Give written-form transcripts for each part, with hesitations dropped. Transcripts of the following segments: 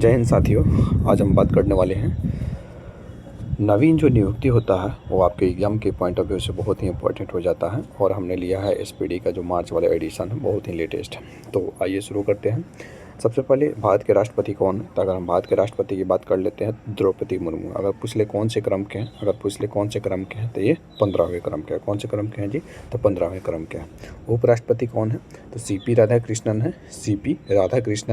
जय हिंद साथियों। आज हम बात करने वाले हैं नवीन जो नियुक्ति होता है वो आपके एग्ज़ाम के पॉइंट ऑफ व्यू से बहुत ही इंपॉर्टेंट हो जाता है। और हमने लिया है एसपीडी का जो मार्च वाला एडिशन है, बहुत ही लेटेस्ट है। तो आइए शुरू करते हैं। सबसे पहले भारत के राष्ट्रपति कौन है? तो अगर हम भारत के राष्ट्रपति की बात कर लेते हैं द्रौपदी मुर्मू। अगर पूछ ले कौन से क्रम के हैं, तो ये 15वें क्रम के हैं। कौन से क्रम के हैं जी? तो 15वें क्रम के हैं। उपराष्ट्रपति कौन है? तो सीपी राधाकृष्णन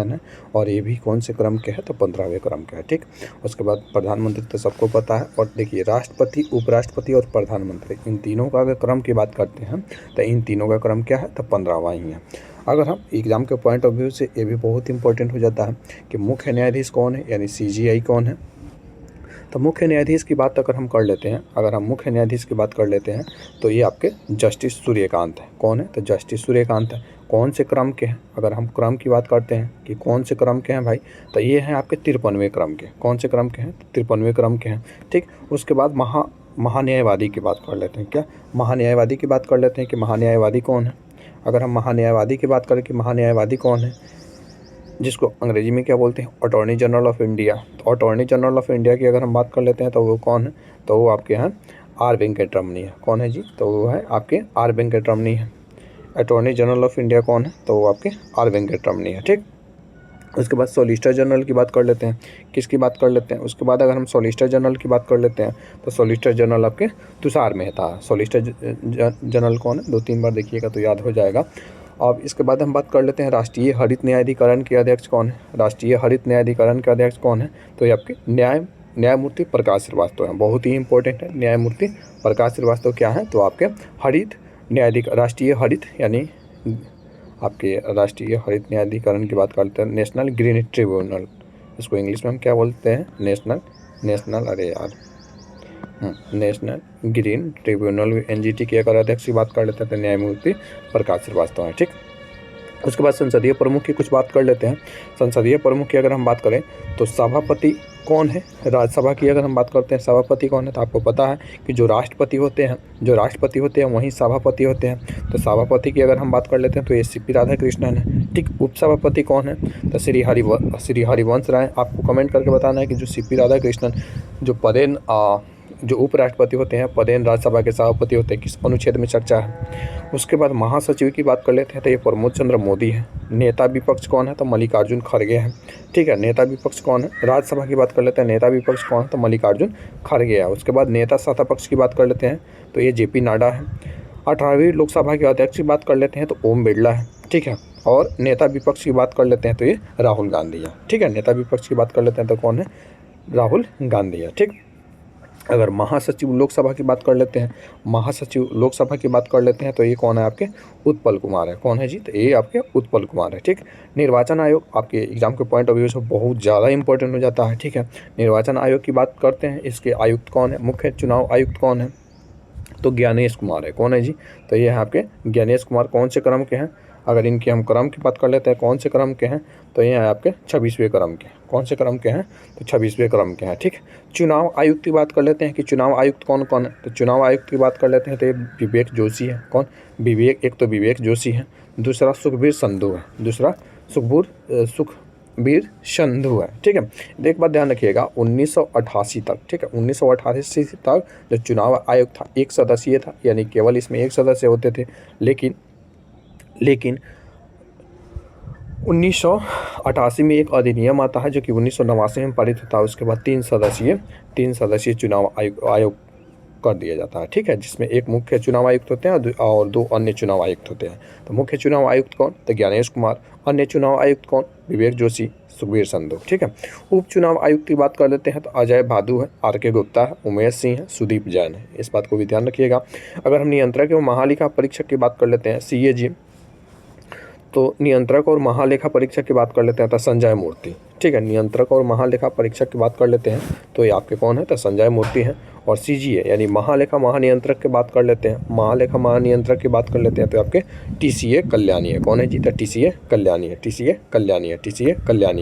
है। और ये भी कौन से क्रम के हैं? तो 15वें क्रम के हैं। ठीक। उसके बाद प्रधानमंत्री तो सबको पता है। और देखिए, राष्ट्रपति, उपराष्ट्रपति और प्रधानमंत्री, इन तीनों का अगर क्रम की बात करते हैं तो इन तीनों का क्रम क्या है? तो 15वां ही है। अगर हम एग्ज़ाम के पॉइंट ऑफ व्यू से ये भी बहुत इंपॉर्टेंट हो जाता है कि मुख्य न्यायाधीश कौन है, यानी सीजीआई कौन है। तो मुख्य न्यायाधीश की बात अगर हम कर लेते हैं, तो ये आपके जस्टिस सूर्यकांत है। कौन है? तो जस्टिस सूर्यकांत है। कौन से क्रम के हैं? अगर हम क्रम की बात करते हैं कि कौन से क्रम के हैं भाई, तो ये हैं आपके 53वें क्रम के। कौन से क्रम के हैं? 53वें क्रम के हैं। ठीक। उसके बाद महान्यायवादी की बात कर लेते हैं। क्या महान्यायवादी की बात कर लेते हैं कि महान्यायवादी कौन है? अगर हम महान्यायवादी की बात करें कि महान्यायवादी कौन है, जिसको अंग्रेजी में क्या बोलते हैं? Attorney general of India. तो अटॉर्नी जनरल ऑफ इंडिया की अगर हम बात कर लेते हैं तो वो कौन है? तो वो आपके यहाँ आर वेंकटरमनी है। कौन है जी? तो वो है आपके आर वेंकटरमनी है। अटॉर्नी जनरल ऑफ इंडिया कौन है? तो वो आपके आर वेंकटरमनी है। ठीक। उसके बाद सॉलिसिटर जनरल की बात कर लेते हैं। किसकी बात कर लेते हैं? उसके बाद अगर हम सॉलिसिटर जनरल की बात कर लेते हैं तो सॉलिसिटर जनरल आपके तुषार मेहता है। सॉलिसिटर जनरल कौन है? 2-3 बार देखिएगा तो याद हो जाएगा। अब इसके बाद हम बात कर लेते हैं राष्ट्रीय हरित न्यायाधिकरण के अध्यक्ष कौन है? राष्ट्रीय हरित न्यायाधिकरण के अध्यक्ष कौन है? तो ये आपके न्यायमूर्ति प्रकाश श्रीवास्तव हैं। बहुत ही इंपॉर्टेंट है। न्यायमूर्ति प्रकाश श्रीवास्तव क्या है? तो आपके राष्ट्रीय हरित, यानी आपके राष्ट्रीय हरित न्यायाधिकरण की बात करते हैं। नेशनल ग्रीन ट्रिब्यूनल, इसको इंग्लिश में हम क्या बोलते हैं? नेशनल ग्रीन ट्रिब्यूनल, एनजीटी के अगर अध्यक्ष की बात कर लेते हैं तो न्यायमूर्ति प्रकाश श्रीवास्तव हैं। ठीक। उसके बाद संसदीय प्रमुख की कुछ बात कर लेते हैं। संसदीय प्रमुख की अगर हम बात करें तो सभापति कौन है? राज्यसभा की अगर हम बात करते हैं सभापति कौन है, तो आपको पता है कि जो राष्ट्रपति होते हैं वहीं सभापति होते हैं। तो सभापति की अगर हम बात कर लेते हैं तो ये सीपी राधाकृष्णन है। ठीक। उपसभापति कौन है? तो श्री हरिवंश राय। आपको कमेंट करके बताना है कि जो सीपी राधाकृष्णन जो उपराष्ट्रपति होते हैं, पदेन राज्यसभा के सभापति होते हैं, किस अनुच्छेद में चर्चा है। उसके बाद महासचिव की बात कर लेते हैं तो ये प्रमोद चंद्र मोदी है। नेता विपक्ष कौन है? तो मल्लिकार्जुन खड़गे हैं। ठीक है। नेता विपक्ष कौन है? राज्यसभा की बात कर लेते हैं, नेता विपक्ष कौन है? तो मल्लिकार्जुन खड़गे है। उसके बाद नेता सत्ता पक्ष की बात कर लेते हैं तो ये जेपी नड्डा है। 18वीं लोकसभा के अध्यक्ष की बात कर लेते हैं तो ओम बिरला है। ठीक है। और नेता विपक्ष की बात कर लेते हैं तो ये राहुल गांधी है। ठीक है। नेता विपक्ष की बात कर लेते हैं तो कौन है? राहुल गांधी है। ठीक। अगर महासचिव लोकसभा की बात कर लेते हैं तो ये कौन है? आपके उत्पल कुमार है। कौन है जी? तो ये आपके उत्पल कुमार है। ठीक। निर्वाचन आयोग आपके एग्जाम के पॉइंट ऑफ व्यू से बहुत ज़्यादा इंपॉर्टेंट हो जाता है। ठीक है। निर्वाचन आयोग की बात करते हैं, इसके आयुक्त कौन है? मुख्य चुनाव आयुक्त कौन है? तो ज्ञानेश कुमार है। कौन है जी? तो ये है आपके ज्ञानेश कुमार। कौन से क्रम के हैं? अगर इनकी हम क्रम की बात कर लेते हैं, कौन से क्रम के हैं, तो ये है आपके 26वें क्रम के। कौन से क्रम के हैं? तो 26वें क्रम के हैं। ठीक। चुनाव आयुक्त की बात कर लेते हैं कि चुनाव आयुक्त कौन कौन है। तो चुनाव आयुक्त की बात कर लेते हैं तो ये विवेक जोशी है। कौन? एक तो विवेक जोशी है, दूसरा सुखबीर संधू है। सुखबीर संधू है। ठीक है। एक बात ध्यान रखिएगा, 1988 तक, ठीक है, 1988 तक जो चुनाव आयोग था एक सदस्यीय था, यानी केवल इसमें एक सदस्य होते थे। लेकिन 1988 में एक अधिनियम आता है जो कि 1989 में पारित होता है। उसके बाद 3 सदस्यीय चुनाव आयोग कर दिया जाता है। ठीक है। जिसमें एक मुख्य चुनाव आयुक्त होते हैं और 2 अन्य चुनाव आयुक्त होते हैं। तो मुख्य चुनाव आयुक्त कौन? तो ज्ञानेश कुमार। अन्य चुनाव आयुक्त कौन? विवेक जोशी, सुखबीर संधू। ठीक है। उप चुनाव आयुक्त की बात कर लेते हैं तो अजय भादु है, आर.के. गुप्ता है, उमेश सिंह है, सुदीप जैन है। इस बात को भी ध्यान रखिएगा। अगर हम नियंत्रक एवं महालेखा परीक्षक की बात कर लेते हैं, CAG, तो नियंत्रक और महालेखा परीक्षक की बात कर लेते हैं तो संजय मूर्ति। ठीक है। नियंत्रक और महालेखा परीक्षक की बात कर लेते हैं तो ये आपके कौन है? तो संजय मूर्ति हैं। और CGA यानी महालेखा महानियंत्रक की बात कर लेते हैं, तो आपके TCA कल्याणी है। कौन है जी? तो TCA कल्याणी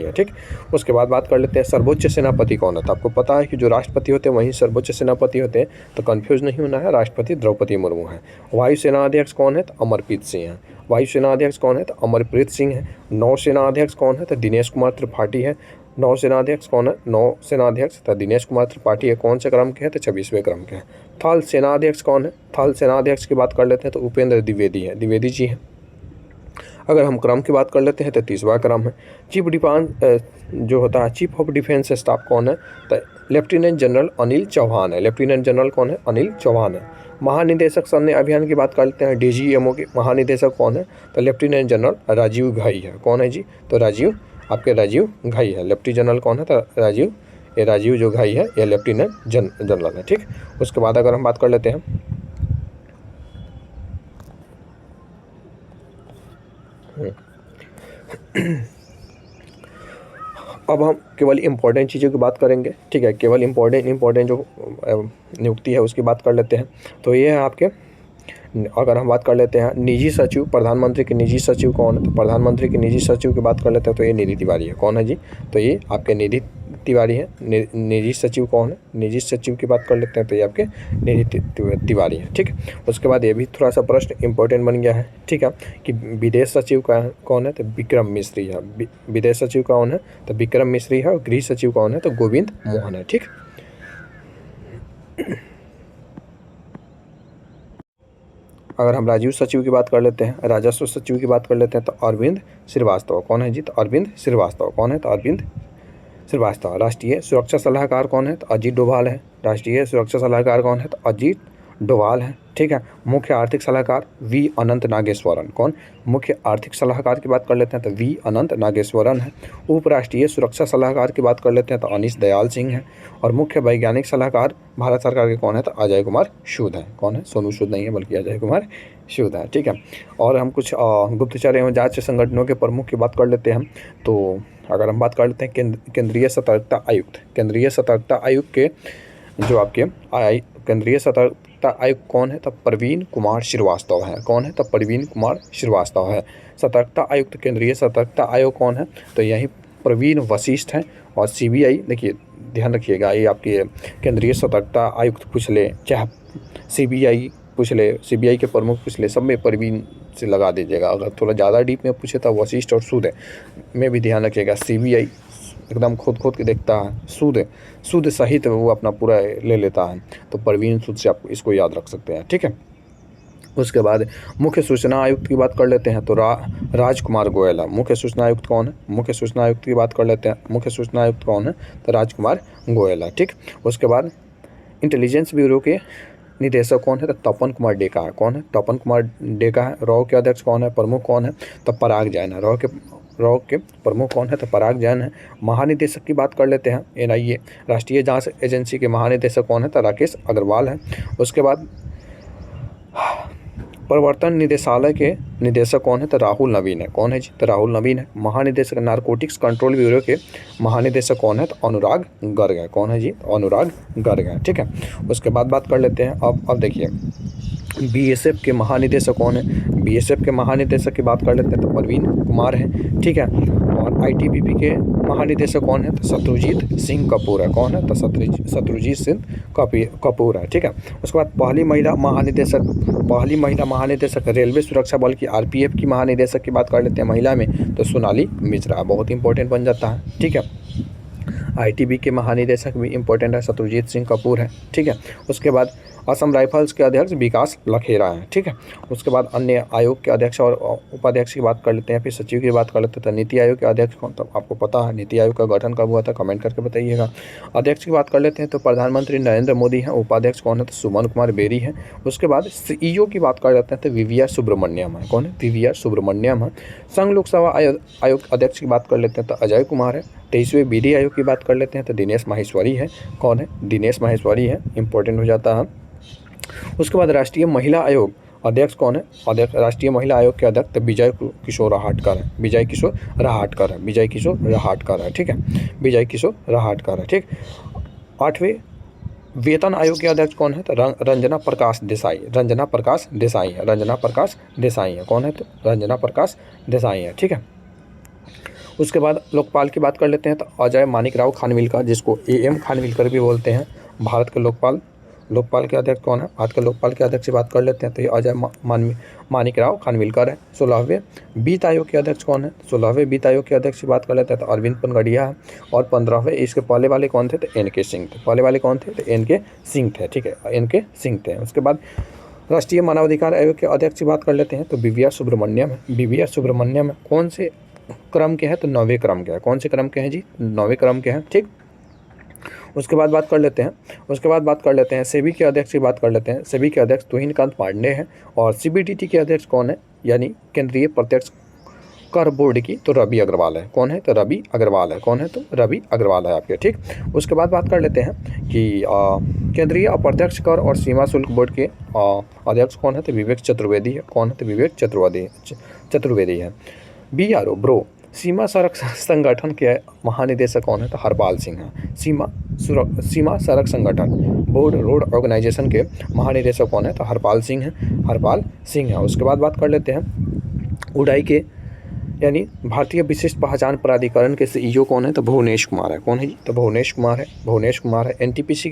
है। ठीक। उसके बाद बात कर लेते हैं सर्वोच्च सेनापति कौन है। तो आपको पता है कि जो राष्ट्रपति होते हैं वहीं सर्वोच्च सेनापति होते हैं, तो कन्फ्यूज नहीं होना है, राष्ट्रपति द्रौपदी मुर्मू है। वायुसेना अध्यक्ष कौन है? तो अमरप्रीत सिंह है। वायुसेना अध्यक्ष कौन है? तो अमरप्रीत सिंह है। नौसेना अध्यक्ष कौन है? तो दिनेश कुमार त्रिपाठी है। नौसेनाध्यक्ष कौन है? नौसेनाध्यक्ष तो दिनेश कुमार त्रिपाठी है। कौन से क्रम के हैं? तो 26वें क्रम के हैं। थल सेनाध्यक्ष कौन है? थल सेनाध्यक्ष की बात कर लेते हैं तो उपेंद्र द्विवेदी है, द्विवेदी जी हैं। अगर हम क्रम की बात कर लेते हैं तो 30वां क्रम है। चीफ डिफेंस जो होता है, चीफ ऑफ डिफेंस स्टाफ कौन है? तो लेफ्टिनेंट जनरल अनिल चौहान है। लेफ्टिनेंट जनरल कौन है? अनिल चौहान है। महानिदेशक सैन्य अभियान की बात करते हैं, डीजीएमओ के महानिदेशक कौन है? तो लेफ्टिनेंट जनरल राजीव घई है। कौन है जी? तो राजीव घई है। लेफ्टिनेंट जनरल कौन है? तो राजीव जो घई है ये लेफ्टिनेंट जनरल है। ठीक, उसके बाद अगर हम बात कर लेते हैं अब हम केवल इम्पोर्टेंट चीज़ों की बात करेंगे। ठीक है, केवल इम्पोर्टेंट जो नियुक्ति है उसकी बात कर लेते हैं। तो ये है आपके, अगर हम बात कर लेते हैं निजी सचिव, प्रधानमंत्री के निजी सचिव कौन है? तो प्रधानमंत्री के निजी सचिव की बात कर लेते हैं तो ये निधि तिवारी है। कौन है जी? तो ये आपके निधि तिवारी है। निजी सचिव कौन है? निजी सचिव की बात कर लेते हैं तो ये आपके निधि तिवारी है। ठीक, उसके बाद ये भी थोड़ा सा प्रश्न इंपॉर्टेंट बन गया है। ठीक है, कि विदेश सचिव का कौन है? तो विक्रम मिश्री है। विदेश सचिव कौन है? तो विक्रम मिश्री है। और गृह सचिव कौन है? तो गोविंद मोहन है। ठीक, अगर हम राजीव सचिव की बात कर लेते हैं, राजस्व सचिव की बात कर लेते हैं तो अरविंद श्रीवास्तव। कौन है जी? तो अरविंद श्रीवास्तव। कौन है? तो अरविंद श्रीवास्तव। राष्ट्रीय सुरक्षा सलाहकार कौन है? तो अजीत डोभाल है। राष्ट्रीय सुरक्षा सलाहकार कौन है? तो अजीत डोभाल है। ठीक है, मुख्य आर्थिक सलाहकार वी अनंत नागेश्वरन। कौन? मुख्य आर्थिक सलाहकार की बात कर लेते हैं तो वी अनंत नागेश्वरन है। उपराष्ट्रीय सुरक्षा सलाहकार की बात कर लेते हैं तो अनीश दयाल सिंह है। और मुख्य वैज्ञानिक सलाहकार भारत सरकार के कौन है? तो अजय कुमार सूद है। कौन है? सोनू सूद नहीं है बल्कि अजय कुमार सूद है। ठीक है, और हम कुछ गुप्तचर एवं जांच संगठनों के प्रमुख की बात कर लेते हैं। तो अगर हम बात कर लेते हैं केंद्रीय सतर्कता आयुक्त, केंद्रीय सतर्कता आयुक्त के जो आपके केंद्रीय सतर्कता आयुक्त कौन है? तो प्रवीण कुमार श्रीवास्तव है। कौन है? तो प्रवीण कुमार श्रीवास्तव है। सतर्कता आयुक्त, केंद्रीय सतर्कता आयोग कौन है? तो यही प्रवीण वशिष्ठ है। और सीबीआई, देखिए ध्यान रखिएगा, ये आपके केंद्रीय सतर्कता आयुक्त पूछ ले, चाहे सीबीआई पूछ ले, सीबीआई के प्रमुख पूछ ले, सब में प्रवीण से लगा दीजिएगा। अगर थोड़ा ज़्यादा डीप में पूछे तो वशिष्ठ और सूद में भी ध्यान रखिएगा। सीबीआई एकदम खोद के देखता है, सूद सहित वो अपना पूरा ले लेता है। तो प्रवीण सूद से आप इसको याद रख सकते हैं। ठीक है, उसके बाद मुख्य सूचना आयुक्त की बात कर लेते हैं तो राजकुमार गोयल है। मुख्य सूचना आयुक्त कौन है? मुख्य सूचना आयुक्त की बात कर लेते हैं, मुख्य सूचना आयुक्त कौन है? तो राजकुमार गोयल है। ठीक, उसके बाद इंटेलिजेंस ब्यूरो के निदेशक कौन है? तो तपन कुमार डेका है। कौन है? तपन कुमार डेका है। रॉ के अध्यक्ष कौन है? प्रमुख कौन है? तो पराग जैन है। रॉ के प्रमुख कौन है? तो पराग जैन है। महानिदेशक की बात कर लेते हैं, एनआईए राष्ट्रीय जांच एजेंसी के महानिदेशक कौन है? तो राकेश अग्रवाल है। उसके बाद प्रवर्तन निदेशालय के निदेशक कौन है? तो राहुल नवीन है। कौन है जी? तो राहुल नवीन है। महानिदेशक नारकोटिक्स कंट्रोल ब्यूरो के महानिदेशक कौन है? तो अनुराग गर्ग है। कौन है जी? तो अनुराग गर्ग है। ठीक है, उसके बाद बात कर लेते हैं अब देखिए बीएसएफ के महानिदेशक कौन है? बीएसएफ के महानिदेशक की बात कर लेते हैं तो प्रवीण कुमार है। ठीक है, और आईटीबीपी के महानिदेशक कौन है? तो शत्रुजीत सिंह कपूर है। कौन है? तो शत्रुजीत सिंह कपूर है। ठीक है, उसके बाद पहली महिला महानिदेशक रेलवे सुरक्षा बल की आरपीएफ की महानिदेशक की बात कर लेते हैं महिला में तो सोनाली मिश्रा, बहुत इंपॉर्टेंट बन जाता है। ठीक है, आईटीबी के महानिदेशक भी इंपॉर्टेंट है, शत्रुजीत सिंह कपूर है। ठीक है, उसके बाद असम राइफल्स के अध्यक्ष विकास लखेरा हैं। ठीक है, उसके बाद अन्य आयोग के अध्यक्ष और उपाध्यक्ष की बात कर लेते हैं, फिर सचिव की बात कर लेते हैं। तो नीति आयोग के अध्यक्ष कौन? तो आपको पता है नीति आयोग का गठन कब हुआ था, कमेंट करके बताइएगा। अध्यक्ष की बात कर लेते हैं तो प्रधानमंत्री नरेंद्र मोदी हैं। उपाध्यक्ष कौन है? तो सुमन कुमार बेरी है। उसके बाद सीईओ की बात कर लेते हैं तो वीवीआर सुब्रमण्यम है। कौन है? वीवीआर सुब्रमण्यम है। संघ लोकसेवा आयोग अध्यक्ष की बात कर लेते हैं तो अजय कुमार है। 23वें विधि आयोग की बात कर लेते हैं तो दिनेश माहेश्वरी है। कौन है? दिनेश माहेश्वरी है, इंपॉर्टेंट हो जाता है। उसके बाद राष्ट्रीय महिला आयोग अध्यक्ष कौन है? अध्यक्ष राष्ट्रीय महिला आयोग के अध्यक्ष विजय किशोर रहाटकर है। विजय किशोर रहाटकर है। ठीक है, विजय किशोर रहाटकर है। ठीक, 8वें वेतन आयोग के अध्यक्ष कौन है? तो रंजना प्रकाश देसाई है। कौन है? तो रंजना प्रकाश देसाई है। ठीक है, उसके बाद लोकपाल की बात कर लेते हैं तो अजय मानिक राव खानविलकर, जिसको एएम खानविलकर भी बोलते हैं, भारत के लोकपाल लोकपाल के अध्यक्ष कौन है? आज के लोकपाल के अध्यक्ष की बात कर लेते हैं तो ये अजय मानिकराव खानविलकर है। 16वें वित्त आयोग के अध्यक्ष कौन है? 16वें वित्त आयोग के अध्यक्ष की बात कर लेते हैं तो अरविंद पनगड़िया है। और 15वें इसके पहले वाले कौन थे? तो एन.के. सिंह थे। पहले वाले कौन थे? तो एन.के. सिंह थे। ठीक है, एन.के. सिंह थे। उसके बाद राष्ट्रीय मानवाधिकार आयोग के अध्यक्ष की बात कर लेते हैं तो बी.वी.आर. सुब्रमण्यम है। बी.वी.आर. सुब्रमण्यम कौन से क्रम के हैं? तो 9वें क्रम के हैं। कौन से क्रम के हैं जी? 9वें क्रम के हैं। ठीक, उसके बाद बात कर लेते हैं सेबी के अध्यक्ष की बात कर लेते हैं। सेबी के अध्यक्ष तुहिनकांत पांडे हैं। और सीबीडीटी के अध्यक्ष कौन है? यानी केंद्रीय प्रत्यक्ष कर बोर्ड की तो रवि अग्रवाल है। कौन है? तो रवि अग्रवाल है। कौन है? तो रवि अग्रवाल है आपके। ठीक, उसके बाद बात कर लेते हैं कि केंद्रीय अप्रत्यक्ष कर और सीमा शुल्क बोर्ड के अध्यक्ष कौन है? तो विवेक चतुर्वेदी है। कौन है? तो विवेक चतुर्वेदी है। BRO ब्रो सीमा सड़क संगठन के महानिदेशक कौन है? तो हरपाल सिंह है। सीमा सड़क संगठन बोर्ड रोड ऑर्गेनाइजेशन के महानिदेशक कौन है? तो हरपाल सिंह है। उसके बाद बात कर लेते हैं उड़ाई के यानी भारतीय विशिष्ट पहचान प्राधिकरण के CEO कौन है? तो भुवनेश कुमार है। कौन है जी? तो भुवनेश कुमार है। एनटीपीसी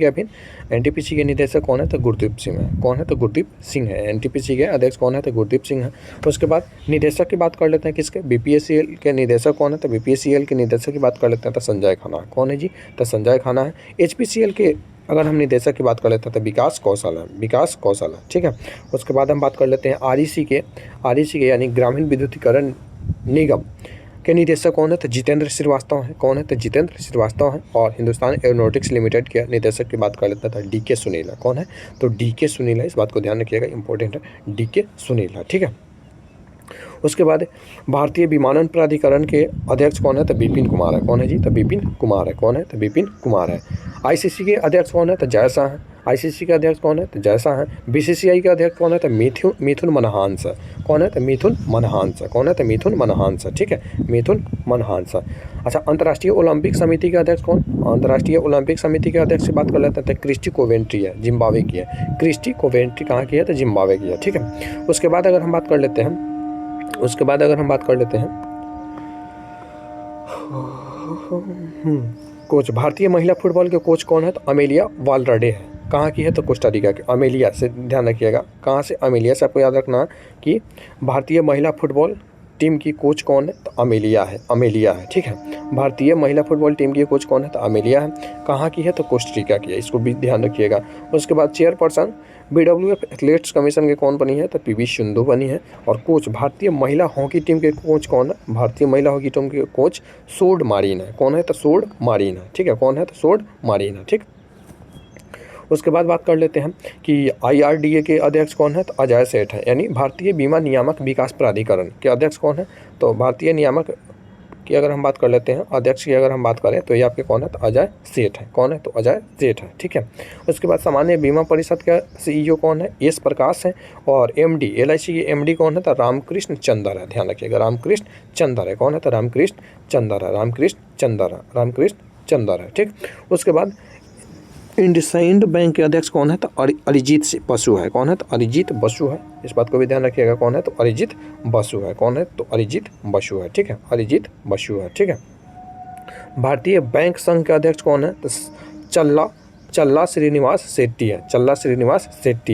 के निदेशक कौन है? तो गुरदीप सिंह है। कौन है? तो गुरदीप सिंह है। एनटीपीसी के अध्यक्ष कौन है? तो गुरदीप सिंह है। उसके बाद निदेशक की बात कर लेते हैं किसके? BPSCL के निदेशक कौन है? तो BPSCL के निदेशक की बात कर लेते हैं तो संजय खन्ना। कौन है जी? तो संजय खन्ना है। HPCL के अगर हम निदेशक की बात कर लेते हैं तो विकास कौशल है। ठीक है, उसके बाद हम बात कर लेते हैं REC के यानी ग्रामीण विद्युतीकरण निगम के निदेशक कौन है? तो जितेंद्र श्रीवास्तव है। कौन है? तो जितेंद्र श्रीवास्तव है। और हिंदुस्तान एरोनॉटिक्स लिमिटेड के निदेशक की बात कर लेते हैं तो DK सुनील है। कौन है? तो DK सुनील है। इस बात को ध्यान रखिएगा, इंपॉर्टेंट है, DK सुनील है। ठीक है, उसके बाद भारतीय विमानन प्राधिकरण के अध्यक्ष कौन है? तो विपिन कुमार है। कौन है जी? तो विपिन कुमार है। कौन है? तो विपिन कुमार है। ICC के अध्यक्ष कौन है? तो जयशाह है। ICC के अध्यक्ष कौन है? तो जयशाह है। BCCI के अध्यक्ष कौन है? तो मिथुन मनहांस है। कौन है? तो मिथुन मनहांस है। कौन है? तो मिथुन मनहांस है। ठीक है, मिथुन मनहांस है। अच्छा, अंतर्राष्ट्रीय ओलंपिक समिति के अध्यक्ष कौन? अंतर्राष्ट्रीय ओलंपिक समिति के अध्यक्ष से बात कर लेते हैं तो क्रिस्टी कोवेंट्री है, जिम्बाब्वे की है। क्रिस्टी कोवेंट्री कहाँ की है? तो जिम्बाब्वे की है। ठीक है, उसके बाद अगर हम बात कर लेते हैं कोच, भारतीय महिला फुटबॉल के कोच कौन है? तो अमेलिया वालराडे है। कहाँ की है? तो कोस्टारिका की। अमेलिया से ध्यान रखिएगा, कहाँ से? अमेलिया से। आपको याद रखना कि भारतीय महिला फुटबॉल टीम की कोच कौन है? तो अमेलिया है। ठीक है, भारतीय महिला फुटबॉल टीम की कोच कौन है? तो अमेलिया है। कहाँ की है? तो कोस्टारिका की है। इसको भी ध्यान रखिएगा। उसके बाद चेयरपर्सन BWF एथलेट्स कमीशन के कौन बनी है? तो PV सिंधु बनी है। और कोच भारतीय महिला हॉकी टीम के कोच कौन है? भारतीय महिला हॉकी टीम के कोच सोड मारिन है। कौन है? तो सोड मारिन है। ठीक है, कौन है? तो सोड मारिन है। ठीक, उसके बाद बात कर लेते हैं कि IRDA के अध्यक्ष कौन है? तो अजय सेठ है। यानी भारतीय बीमा नियामक विकास प्राधिकरण के अध्यक्ष कौन है? तो भारतीय नियामक की अगर हम बात कर लेते हैं अध्यक्ष की अगर हम बात करें तो ये आपके कौन है? तो अजय सेठ है। कौन है? तो अजय सेठ है। ठीक है, उसके बाद सामान्य बीमा परिषद का CEO कौन है? S प्रकाश है। और MD LIC के MD कौन है? तो रामकृष्ण चंदर है। ध्यान रखिएगा, रामकृष्ण चंदर है। कौन है? तो रामकृष्ण चंदर है। ठीक, उसके बाद इंडसइंड बैंक के अध्यक्ष कौन है? तो अरिजीत बसु है। कौन है? तो अरिजीत बसु है। इस बात को भी ध्यान रखिएगा, कौन है? तो अरिजीत बसु है। कौन है? तो अरिजीत बसु है। ठीक है, अरिजीत बसु है। ठीक है, भारतीय बैंक संघ के अध्यक्ष कौन है? तो चल्ला श्रीनिवास शेट्टी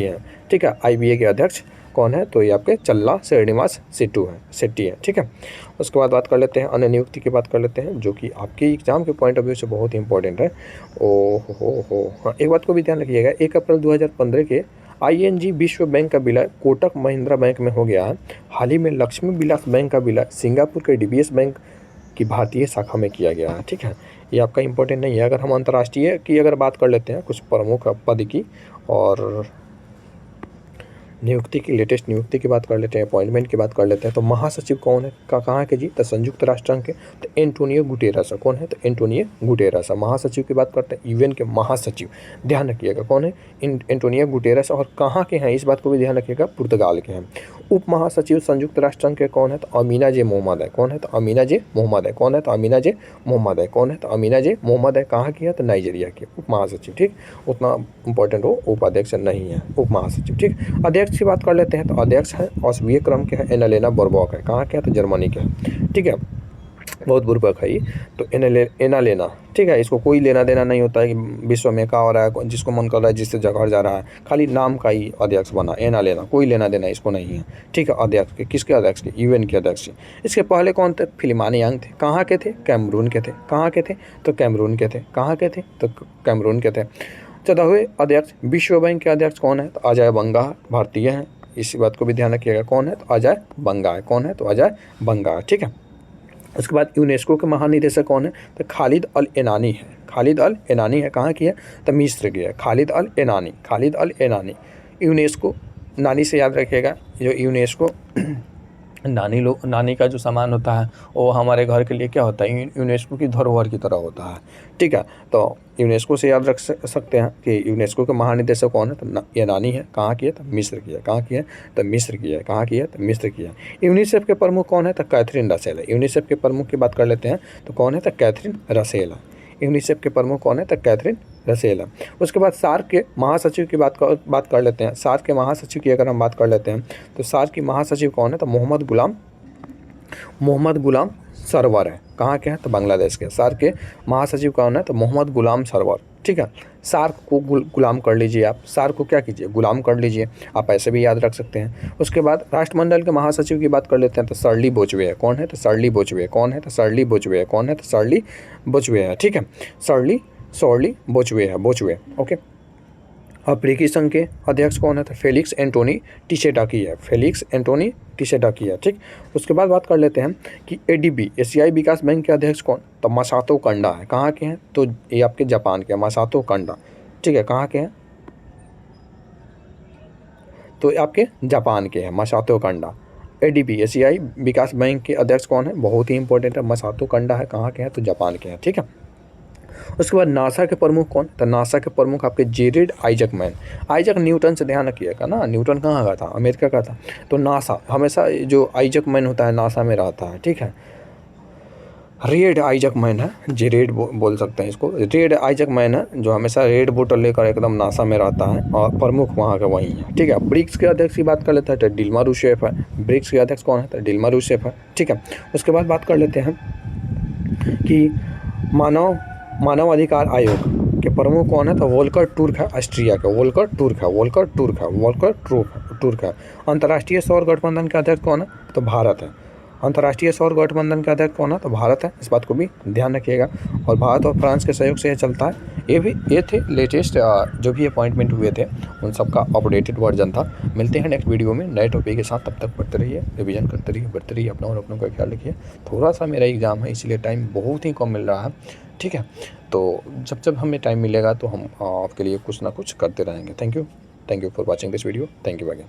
है। ठीक है, IBA के अध्यक्ष कौन है? तो ये आपके चल्ला श्रीनिवास शेट्टी है। ठीक है, उसके बाद बात कर लेते हैं अन्य नियुक्ति की बात कर लेते हैं जो कि आपके एग्जाम के पॉइंट ऑफ व्यू से बहुत ही इंपॉर्टेंट है। हाँ, एक बात को भी ध्यान रखिएगा, 1 अप्रैल 2015 के ING विश्व बैंक का विलय कोटक महिंद्रा बैंक में हो गया है। हाल ही में लक्ष्मी विलास बैंक का विलय सिंगापुर के DBS बैंक की भारतीय शाखा में किया गया है। ठीक है, ये आपका इंपॉर्टेंट नहीं है। अगर हम अंतर्राष्ट्रीय की अगर बात कर लेते हैं कुछ प्रमुख पद की और नियुक्ति की, लेटेस्ट नियुक्ति की बात कर लेते हैं, अपॉइंटमेंट की बात कर लेते हैं तो महासचिव कौन है? कहाँ के जी? तो संयुक्त राष्ट्र संघ के तो एंटोनियो गुटेरस। कौन है? तो एंटोनियो गुटेरस। महासचिव की बात करते हैं, UN के महासचिव, ध्यान रखिएगा कौन है? Antonio Guterres. और कहाँ के हैं इस बात को भी ध्यान रखिएगा, पुर्तगाल के हैं। उप महासचिव संयुक्त राष्ट्र संघ के कौन है? तो अमीना जे मोहम्मद है। कौन है? तो अमीना जे मोहम्मद है। कौन है? तो अमीना जे मोहम्मद है। कौन है? तो अमीना जे मोहम्मद है। कहाँ की है? तो नाइजीरिया की उप महासचिव। ठीक, उतना इंपॉर्टेंट हो, उपाध्यक्ष नहीं है, उप महासचिव। ठीक, अध्यक्ष की बात कर लेते हैं तो अध्यक्ष है 8वें क्रम के हैं एनालेना बोरबॉक है। कहाँ के है? तो जर्मनी के हैं। ठीक है, बहुत बुर्बक है ये। तो एना लेना, ठीक है, इसको कोई लेना देना नहीं होता है कि विश्व में क्या हो रहा है, जिसको मन कर रहा है जिससे जगड़ जा रहा है, खाली नाम का ही अध्यक्ष बना, एना लेना, कोई लेना देना इसको नहीं है, ठीक है। अध्यक्ष के, किसके अध्यक्ष के? यूएन के अध्यक्ष। इसके पहले कौन थे? फिलिमानी यांग थे। कहाँ के थे? कैमरून के थे। कहाँ के थे? तो कैमरून के थे। कहाँ के थे? तो कैमरून के थे। 14वें अध्यक्ष विश्व बैंक के अध्यक्ष कौन है? तो अजय बंगा, भारतीय हैं, इसी बात को भी ध्यान रखिएगा। कौन है? तो अजय बंगा है। कौन है? तो अजय बंगा, ठीक है। उसके बाद यूनेस्को के महानिदेशक कौन है? तो खालिद अल एनानी है। खालिद अल एनानी है। कहाँ की है? तो मिस्र की है। खालिद अल एनानी, खालिद अल एनानी। यूनेस्को, नानी से याद रखिएगा, जो यूनेस्को नानी का जो सामान होता है वो हमारे घर के लिए क्या होता है? यूनेस्को की धरोहर की तरह होता है, ठीक है। तो यूनेस्को से याद रख सकते हैं कि यूनेस्को के महानिदेशक कौन है? तो ये नानी है। कहाँ की है? तो मिस्र की है। कहाँ की है? तो मिस्र की है। कहाँ की है? तो मिस्र की है। यूनिसेफ के प्रमुख कौन है? तो कैथरीन रसेल है। यूनिसेफ के प्रमुख की बात कर लेते हैं तो कौन है? तो कैथरीन रसेल है। यूनिसेफ के प्रमुख कौन है? तो कैथरीन रसेल है। उसके बाद सार्क के महासचिव की बात कर लेते हैं। सार्क के महासचिव की अगर हम बात कर लेते हैं तो सार्क की महासचिव कौन है? तो मोहम्मद गुलाम सरवर है। कहाँ के हैं? तो बांग्लादेश के। सार्क के महासचिव कौन है? तो मोहम्मद गुलाम सरवर, ठीक है। सार्क को गुलाम कर लीजिए आप, सार्क को क्या कीजिए? गुलाम कर लीजिए, आप ऐसे भी याद रख सकते हैं। उसके बाद राष्ट्रमंडल के महासचिव की बात कर लेते हैं तो शर्ली बोचवे है। कौन है? तो शर्ली बोचवे। कौन है? तो शर्ली बोचवे। कौन है? तो शर्ली बोचवे है, ठीक है। शर्ली बोचवे है, बोचवे, ओके। अफ्रीकी संघ के अध्यक्ष कौन है? तो फेलिक्स एंटोनी टिशेटाकी है। फेलिक्स एंटोनी टिशेटाकी है, ठीक। उसके बाद बात कर लेते हैं कि एडीबी, एशियाई विकास बैंक के अध्यक्ष कौन? तो मसातो कंडा है। कहाँ के हैं? तो ये आपके जापान के, मसातो कंडा, ठीक है। कहाँ के हैं? तो आपके जापान के हैं, मसातो कंडा। एडीबी, एशियाई विकास बैंक के अध्यक्ष कौन है? बहुत ही इंपॉर्टेंट है, मसातो कंडा है। कहाँ के हैं? तो जापान के हैं, ठीक है। उसके बाद नासा के प्रमुख कौन? तो नासा के प्रमुख आपके Jared Isaac man. Isaac Newton से ध्यान रखिएगा ना, न्यूटन कहाँ का था? अमेरिका का था। तो नासा हमेशा जो आइजक मैन होता है नासा में रहता है, ठीक है। रेड आइजक मैन है, जेरेड बोल सकते हैं इसको। रेड आइजक मैन है जो हमेशा रेड बोतल लेकर एकदम नासा में रहता है और प्रमुख वहाँ का वही है, ठीक है। ब्रिक्स के अध्यक्ष की बात कर लेते हैं तो डिल्मा रूसेफ है। ब्रिक्स के अध्यक्ष कौन है? तो डिल्मा रूसेफ है, ठीक है। उसके बाद बात कर लेते हैं कि मानव अधिकार आयोग के प्रमुख कौन है? तो वोल्कर टूर्क है, ऑस्ट्रिया का। वोल्कर टूर्क है। अंतर्राष्ट्रीय सौर गठबंधन के अध्यक्ष कौन है? तो भारत है। अंतर्राष्ट्रीय सौर गठबंधन का अध्यक्ष कौन है? तो भारत है, इस बात को भी ध्यान रखिएगा। और भारत और फ्रांस के सहयोग से यह चलता है। ये थे लेटेस्ट जो भी अपॉइंटमेंट हुए थे उन सब का अपडेटेड वर्जन था। मिलते हैं नेक्स्ट वीडियो में नए टॉपिक के साथ, तब तक पढ़ते रहिए, रिवीजन करते रहिए, बढ़ते रहिए। अपना और अपनों का ख्याल रखिए। थोड़ा सा मेरा एग्ज़ाम है इसलिए टाइम बहुत ही कम मिल रहा है, ठीक है। तो जब हमें टाइम मिलेगा तो हम आपके लिए कुछ ना कुछ करते रहेंगे। Thank you for watching this video. Thank you again.